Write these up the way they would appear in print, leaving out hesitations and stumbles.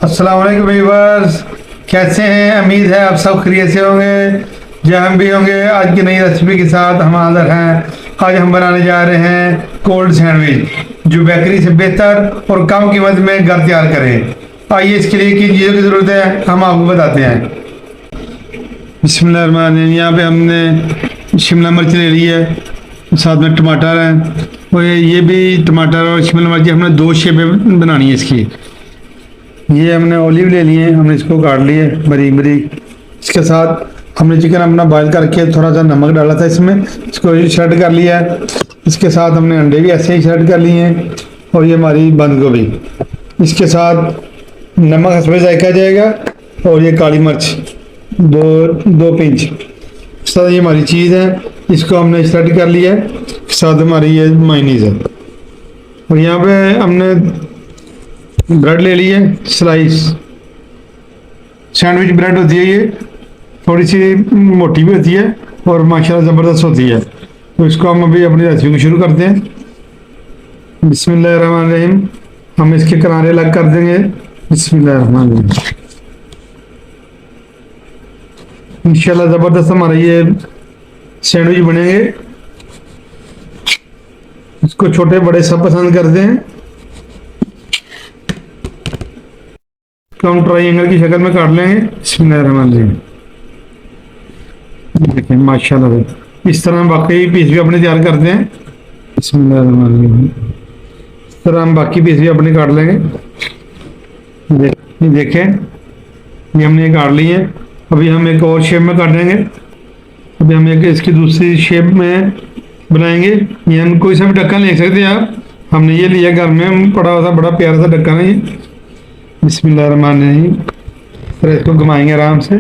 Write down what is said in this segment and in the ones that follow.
अस्सलाम वालेकुम व्यूअर्स, कैसे हैं? उम्मीद है आप सब खैरियत से होंगे। जहाँ हम भी होंगे। आज की नई रेसिपी के साथ हम हाजिर हैं। आज हम बनाने जा रहे हैं कोल्ड सैंडविच, जो बेकरी से बेहतर और कम कीमत में घर तैयार करें। आइए इसके लिए किन चीज़ों की ज़रूरत है हम आपको बताते हैं। बिस्मिल्लाहिर्रहमानिर्रहीम। यहाँ पे हमने शिमला मिर्च ले ली है, साथ में टमाटर है, और ये भी टमाटर और शिमला मिर्च हमने दो शेपें बनानी है इसकी। ये हमने ऑलिव ले लिए, हमने इसको काट लिए बारीक बारीक। इसके साथ हमने चिकन अपना बॉयल करके थोड़ा सा नमक डाला था इसमें, इसको शर्ट कर लिया है। इसके साथ हमने अंडे भी ऐसे ही शर्ट कर लिए हैं, और ये हमारी बंद गोभी। इसके साथ नमक हस्बे जायका जाएगा, और ये काली मिर्च दो पिंच। साथ ये हमारी चीज़ है, इसको हमने शर्ट कर लिया है। साथ हमारी ये मायनीज है, और यहाँ पे हमने ब्रेड ले ली है स्लाइस। सैंडविच ब्रेड होती है ये, थोड़ी सी मोटी भी होती है और माशाल्लाह ज़बरदस्त होती है। तो इसको हम अभी अपनी रेसिपी को शुरू करते हैं। बिस्मिल्लाहिर्रहमानिर्रहीम। हम इसके किनारे अलग कर देंगे। बिस्मिल्लाहिर्रहमानिर्रहीम। इंशाल्लाह ज़बरदस्त हमारा ये सैंडविच बनेंगे। इसको छोटे बड़े सब पसंद करते हैं। तो हम ट्रायंगल की शक्ल में काट लेंगे। बिस्मिल्लाहिर्रहमानिर्रहीम। देखिए माशाल्लाह, इस तरह हम बाकी पीस भी अपने तैयार करते हैं। बिस्मिल्लाहिर्रहमानिर्रहीम। इस तरह हम बाकी पीस भी अपने काट लेंगे। देखें, ये हमने काट ली है। अभी हम एक और शेप में काटेंगे। अभी हम एक इसकी दूसरी शेप में बनाएंगे। ये हम कोई सा भी ढक्कन ले सकते हैं आप। हमने ये लिया घर में पड़ा हुआ था, बड़ा प्यारा सा ढक्कन है ये। बिस्मिल्लाहिर्रहमानिर्रहीम। फिर इसको घुमाएंगे आराम से।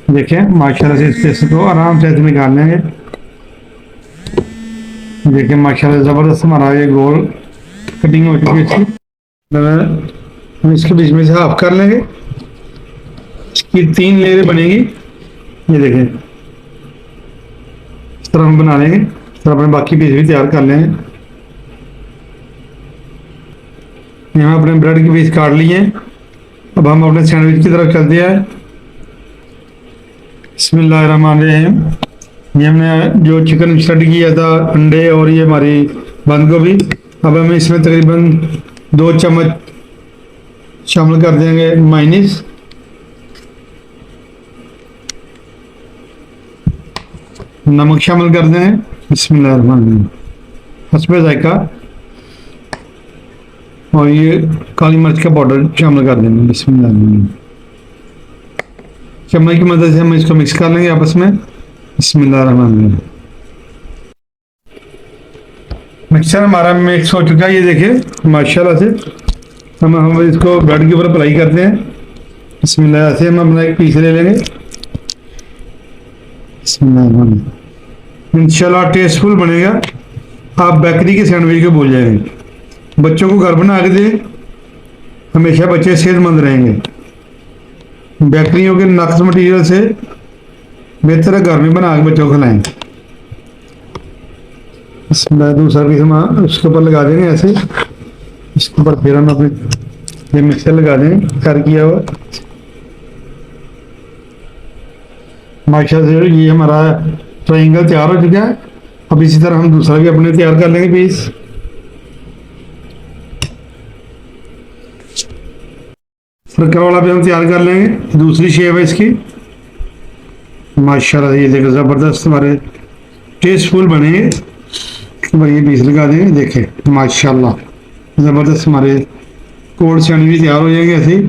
देखें माशाल्लाह से इसको आराम से निकाल लेंगे। देखें माशाल्लाह ज़बरदस्त हमारा ये गोल कटिंग हो चुकी है इसकी। हम इसके बीच में से हाफ कर लेंगे। इसकी 3 लेयरें बनेगी। ये देखें, इस तरह हम बना लेंगे। इस तरह अपने बाकी पीस भी तैयार कर लेंगे। यहाँ अपने ब्रेड के पीस काट लिए। अब हम अपने सैंडविच की तरफ चलते हैं। बिस्मिल्लाहिर्रहमानिर्रहीम। ये हमने जो चिकन स्टड किया था, अंडे और ये हमारी बंद गोभी, अब हमें इसमें तकरीबन 2 चम्मच शामिल कर देंगे मायनीज। नमक शामिल कर देंगे। बिस्मिल्लाहिर्रहमानिर्रहीम। हस्बे जायका। और ये काली मिर्च का पाउडर शामिल कर देंगे। बिस्मिल्लाहिर्रहमानिर्रहीम। चम्मच की मदद से हम इसको मिक्स कर लेंगे आपस में। बिस्मिल्लाहिर्रहमानिर्रहीम। मिक्सचर हमारा मिक्स हो चुका है, ये देखिए माशाल्लाह से। हम इसको ब्रेड के ऊपर अप्लाई करते हैं। बिस्मिल्लाह से हम अपना एक पीस ले लेंगे। बिस्मिल्लाहिर्रहमानिर्रहीम। इंशाल्लाह टेस्टफुल बनेगा। आप बेकरी के सैंडविच को भूल जाएंगे। बच्चों को घर बना के दें, हमेशा बच्चे सेहतमंद रहेंगे। बेकरियों के नक्स मटीरियल से बेहतर है घर में बना के बच्चों को खिलाएं। इसमें दूसरा पीस हम उसके ऊपर लगा देंगे ऐसे। इसके ऊपर फिर हम अपने ये मिक्सर लगा देंगे कर किया हुआ। माशाल्लाह से ये हमारा ट्रायंगल तैयार हो चुका है। अब इसी तरह हम दूसरा भी अपने तैयार कर लेंगे पीस। सर्कल वाला भी हम तैयार कर लेंगे। दूसरी शेप है इसकी। माशाल्लाह ये देखो ज़बरदस्त हमारे टेस्टफुल बनेंगे। तो ये पीस लगा देंगे। देखें माशाल्लाह ज़बरदस्त हमारे कोल्ड सैंडविच तैयार हो जाएंगे ऐसे ही।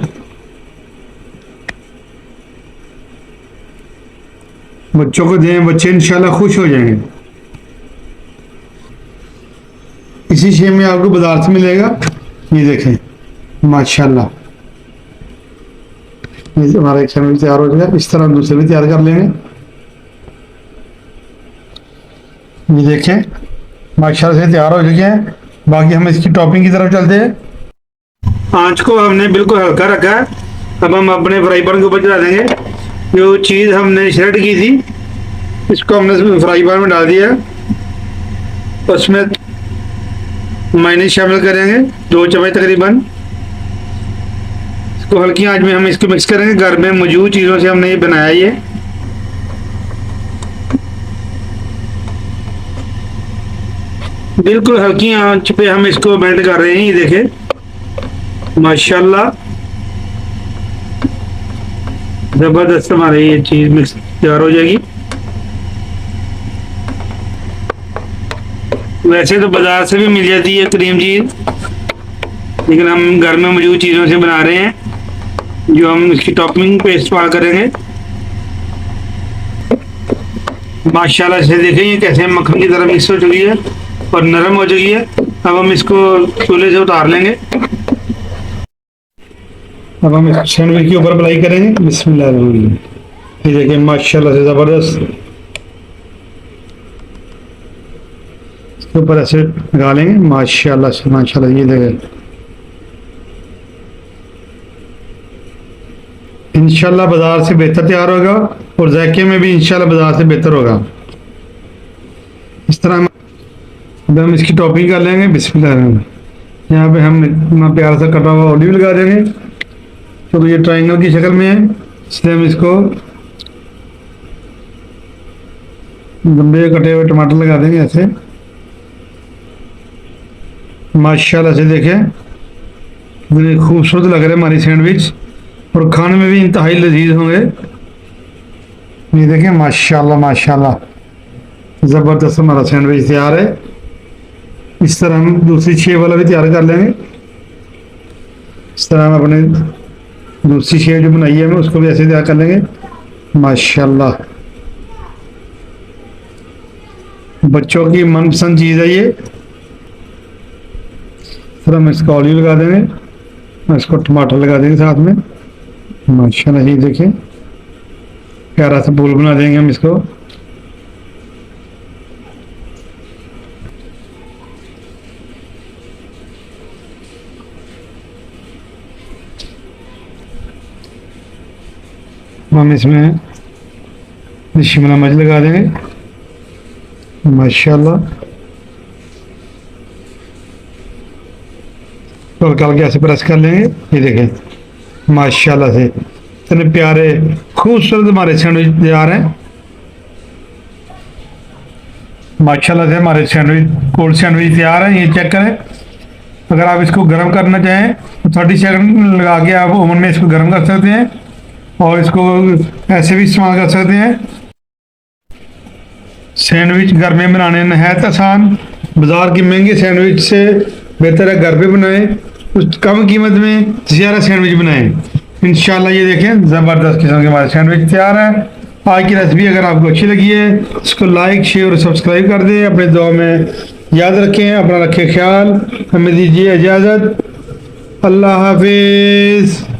बच्चों को दें, बच्चे इंशाल्लाह खुश हो जाएंगे। इसी शेप में आपको बाजार से मिलेगा। ये देखें माशाल्लाह, ये हमारा एक सैंडविच तैयार हो जाएगा। इस तरह हम दूसरे भी तैयार कर लेंगे। ये देखें माशाल्लाह से तैयार हो चुके हैं। बाकी हम इसकी टॉपिंग की तरफ चलते हैं। आंच को हमने बिल्कुल हल्का रखा है। अब हम अपने फ्राई पैन के ऊपर चला देंगे। जो चीज़ हमने श्रेड की थी, इसको हमने फ्राई पैन में डाल दिया। उसमें मायने शामिल करेंगे 2 चम्मच तकरीबन। इसको हल्की आंच में हम इसको मिक्स करेंगे। घर में मौजूद चीज़ों से हमने ये बनाया ये। बिल्कुल हल्की आंच पे हम इसको मेल्ट कर रहे हैं। ये देखें माशाल्लाह ज़बरदस्त हमारी ये चीज़ मिक्स तैयार हो जाएगी। वैसे तो बाज़ार से भी मिल जाती है क्रीम चीज़, लेकिन हम घर में मौजूद चीज़ों से बना रहे हैं, जो हम इसकी टॉपिंग पे इस्तेमाल करेंगे। माशाल्लाह से देखें ये कैसे मक्खन की तरह मिक्स हो चुकी है और नरम हो चुकी है। अब हम इसको चूल्हे से उतार लेंगे। अब हम इस सैंडविच के ऊपर अप्लाई करेंगे। बिस्मिल्लाह। ये देखिए माशाल्लाह से ज़बरदस्त। इसके ऊपर ऐसे लगा लेंगे माशाल्लाह से। माशाल्लाह ये देखें इंशाल्लाह बाजार से बेहतर तैयार होगा और जायके में भी इंशाल्लाह बाजार से बेहतर होगा। इस तरह हम इसकी टॉपिंग कर लेंगे। बिस्मिल्लाह। यहाँ पे हम इतना प्यारा सा कटा हुआ ऑलिव लगा देंगे, क्योंकि ये ट्रायंगल की शक्ल में है, इसलिए हम इसको लंबे कटे हुए टमाटर लगा देंगे ऐसे। माशाल्लाह से देखें कितने खूबसूरत लग रहे हैं हमारी सैंडविच, और खाने में भी इंतहाई लजीज होंगे। ये देखें माशाल्लाह माशाल्लाह ज़बरदस्त हमारा सैंडविच तैयार है। इस तरह हम दूसरी 6 वाला भी तैयार कर लेंगे। इस तरह हम अपने दूसरी 6 जो बनाई है हमें उसको भी ऐसे तैयार कर लेंगे। माशाल्लाह बच्चों की मनपसंद चीज़ है ये। फिर हम इसको ऑलिव लगा देंगे, इसको टमाटर लगा देंगे साथ में। माशाल्लाह ये देखें प्यारा सा बोल बना देंगे हम इसको। हम इसमें शिमला मिर्च लगा देंगे माशाल्लाह। तो हल्का हल्का ऐसे प्रेस कर लेंगे। ये देखें माशाल्लाह से इतने प्यारे खूबसूरत हमारे सैंडविच तैयार हैं। माशाल्लाह से हमारे सैंडविच कोल्ड सैंडविच तैयार है। ये चेक करें। अगर आप इसको गर्म करना चाहें तो 30 सेकंड लगा के आप ओवन में इसको गर्म कर सकते हैं, और इसको ऐसे भी इस्तेमाल कर सकते हैं। सैंडविच घर में बनाने नहायत आसान। बाज़ार की महंगे सैंडविच से बेहतर है घर पे बनाएं, उस कम कीमत में ज़्यादा सैंडविच बनाएं। इंशाल्लाह ये देखें ज़बरदस्त किस्म के हमारे सैंडविच तैयार है। आज की रेसिपी अगर आपको अच्छी लगी है इसको लाइक शेयर और सब्सक्राइब कर दें। अपने दुआ में याद रखें, अपना रखें ख्याल। हमें दीजिए इजाज़त। अल्लाह हाफिज़।